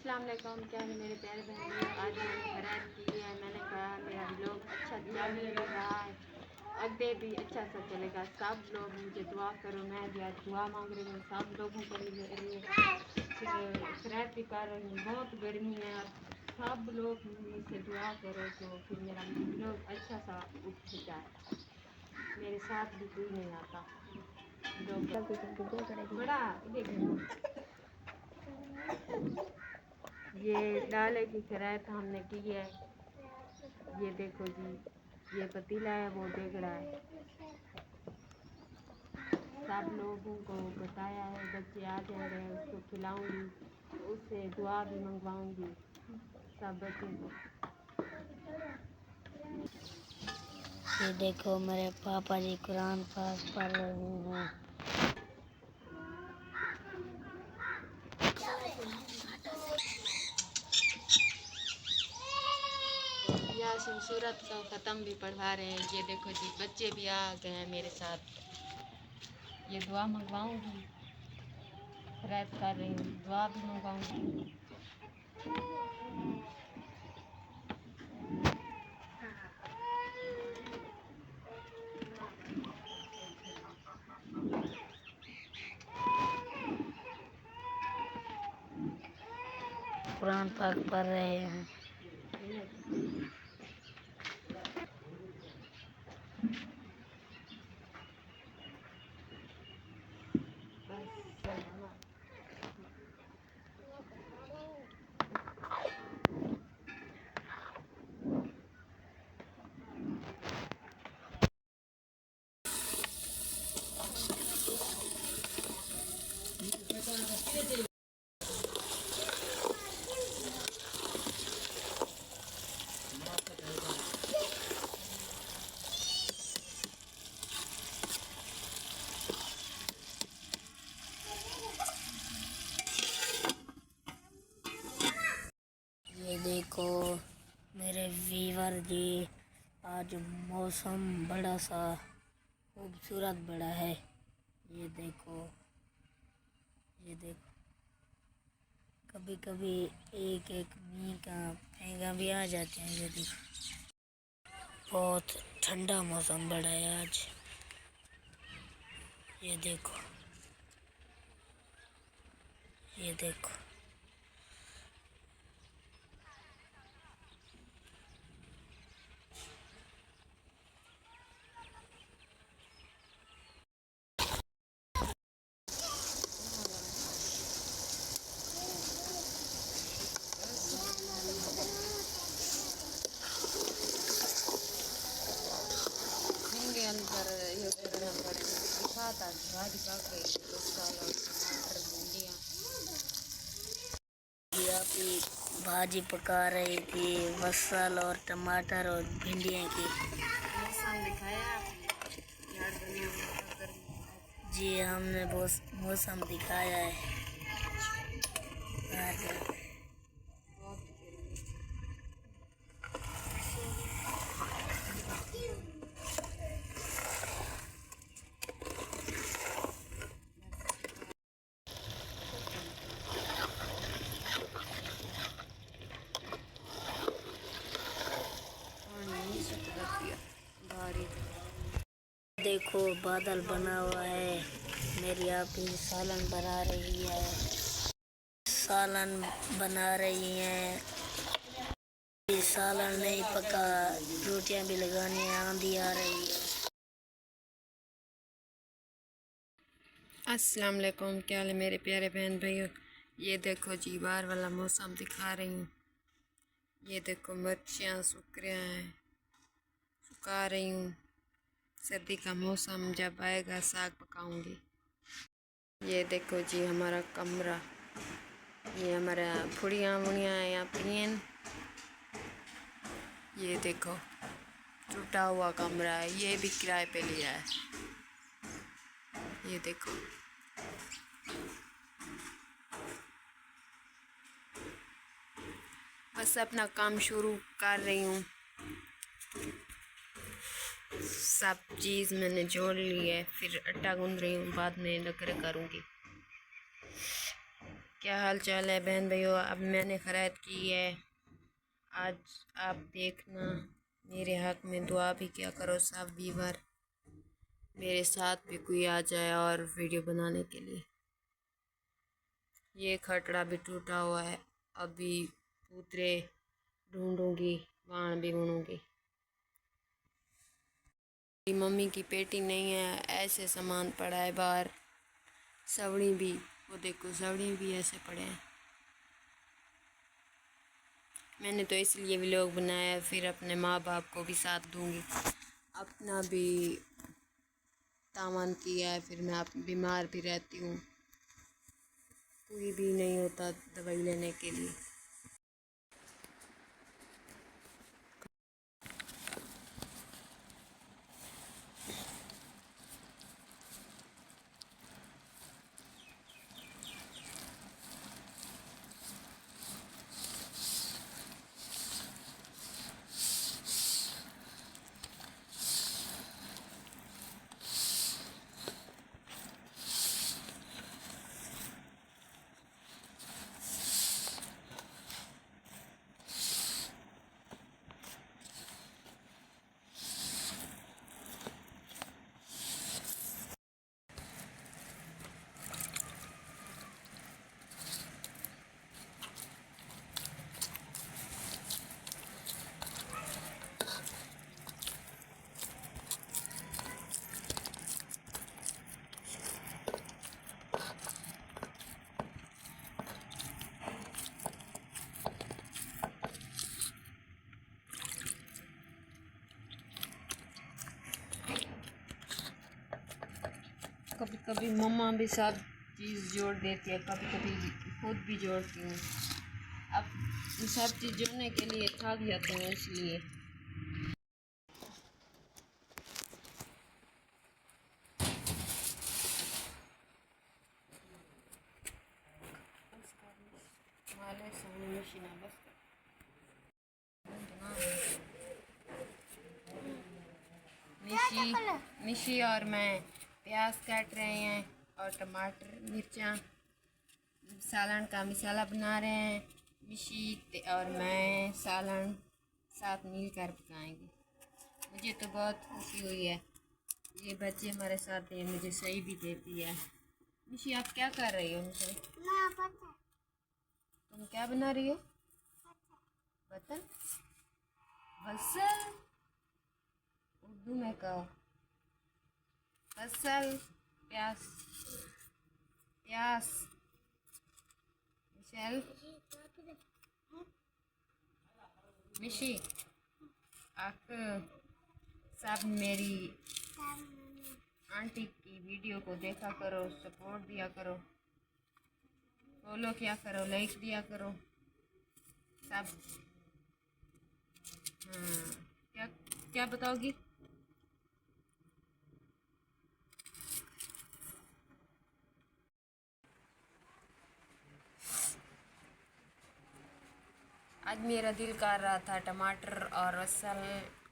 अस्सलाम वालेकुम। क्या है मेरे प्यारे बहनों, आज मैंने खैरात की है। मैंने कहा मेरा व्लॉग अच्छा चल रहा है, आगे भी अच्छा सा चलेगा। सब लोग मुझे दुआ करो, मैं भी आज दुआ मांग रही हूँ सब लोगों के लिए। खैरात भी कर रही हूँ, बहुत गर्मी है और सब लोग मुझसे दुआ करो तो फिर मेरा व्लॉग अच्छा सा उठ जाए। मेरे साथ भी कोई नहीं आता बड़ा। ये डाले की खैरात हमने की है। ये देखो जी, ये पतीला है वो देख रहा है। सब लोगों को बताया है, बच्चे आ जा रहे हैं उसको खिलाऊंगी, उससे दुआ भी मंगवाऊंगी सब बच्चों को। ये देखो मेरे पापा जी कुरान पाक पढ़ रहे हैं। यासीन सूरत का ख़त्म भी पढ़वा रहे हैं। ये देखो जी, बच्चे भी आ गए हैं मेरे साथ। ये दुआ मंगवाऊंगी, खैरात कर रही हूँ, दुआ भी मंगवाऊंगी। कुरान पाक पढ़ रहे हैं। ये देखो मेरे वीवर जी, आज मौसम बड़ा सा खूबसूरत बड़ा है। ये देखो, ये देखो, कभी कभी एक एक मींह का फेंगा भी आ जाते हैं। ये देखो, बहुत ठंडा मौसम बड़ा है आज। ये देखो, ये देखो, अंदर ये करना पड़ेगा। दिखाता भाजी पक गई, मसाला टमाटर भिंडियाँ। ये भाजी पका रही थी, मसाला और टमाटर और भिंडियाँ की। मौसम दिखाया आपने यार, दुनिया में गर्मी। जी हमने बहुत मौसम दिखाया है आज। देखो बादल बना हुआ है। मेरी आप ही सालन बना रही है, सालन बना रही हैं। ये सालन नहीं पका, रोटियां भी लगानी है, आंधी आ रही है। अस्सलाम वालेकुम। क्या हाल है मेरे प्यारे बहन भाइयों। ये देखो जी, बाहर वाला मौसम दिखा रही हूँ। ये देखो मिर्चियाँ सूख रहा है, सुखा रही हूँ। सर्दी का मौसम जब आएगा साग पकाऊंगी। ये देखो जी हमारा कमरा, ये हमारा फुड़ियाँ वुड़ियाँ यहाँ पिन। ये देखो टूटा हुआ कमरा है, ये भी किराए पे लिया है। ये देखो, बस अपना काम शुरू कर रही हूँ। सब चीज़ मैंने जोड़ ली है, फिर आटा गूंद रही हूँ, बाद में लकड़े करूँगी। क्या हाल चाल है बहन भाइयों। अब मैंने ख़ैरात की है। आज आप देखना, मेरे हक़ में दुआ भी क्या करो सब व्यूअर, मेरे साथ भी कोई आ जाए और वीडियो बनाने के लिए। ये खटड़ा भी टूटा हुआ है, अभी पूतरे ढूंढूंगी, वाण भी बुनूंगी। मम्मी की पेटी नहीं है, ऐसे सामान पड़ा है बाहर। सवड़ी भी, वो देखो सवड़ी भी ऐसे पड़े हैं। मैंने तो इसलिए व्लॉग बनाया, फिर अपने माँ बाप को भी साथ दूंगी, अपना भी तावन किया है। फिर मैं आप बीमार भी रहती हूँ, कोई भी नहीं होता दवाई लेने के लिए। कभी कभी मम्मा भी सब चीज़ जोड़ देती है, कभी कभी खुद भी जोड़ती हूँ। अब सब चीज़ जोड़ने के लिए थक जाती हूँ, इसलिए। मिशी और मैं प्याज काट रहे हैं और टमाटर मिर्चा, सालन का मसाला बना रहे हैं। मिशी और मैं सालन साथ मिलकर पकाएंगे। मुझे तो बहुत खुशी हुई है, ये बच्चे हमारे साथ हैं, मुझे सही भी देती है। मिशी आप क्या कर रही हो? मुझे तुम क्या बना रही हो? बर्तन? बसल? उर्दू में कहो। बसल, प्याज, प्याज, मिशेल, मिशी, आप सब मेरी आंटी की वीडियो को देखा करो, सपोर्ट दिया करो, फॉलो किया करो, लाइक दिया करो सब। क्या क्या बताओगी? आज मेरा दिल कर रहा था टमाटर और रसल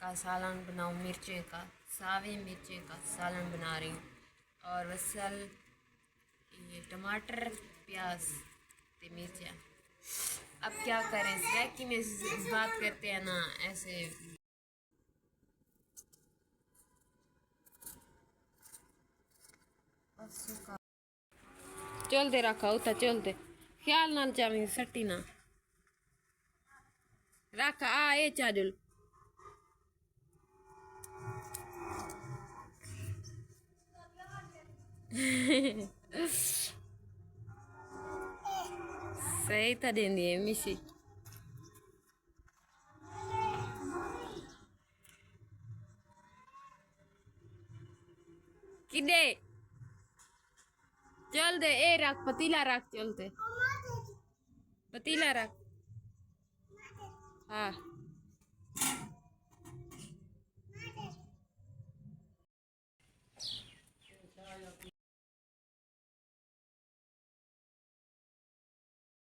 का सालन बनाऊँ, मिर्चे का, सावे मिर्चे का सालन बना रही हूँ। और रसल, ये टमाटर, प्याज ते मिर्चा। अब क्या करें, सैकी में बात करते हैं ना ऐसे। चलते रखा उता, चलते ख्याल नाल जावेंगे, सट्टी ना रख। आ ए चाजुल सही था देंदी है मिशी। किदे चल दे, ए रख पतीला रख, चलते पतीला रख। हाँ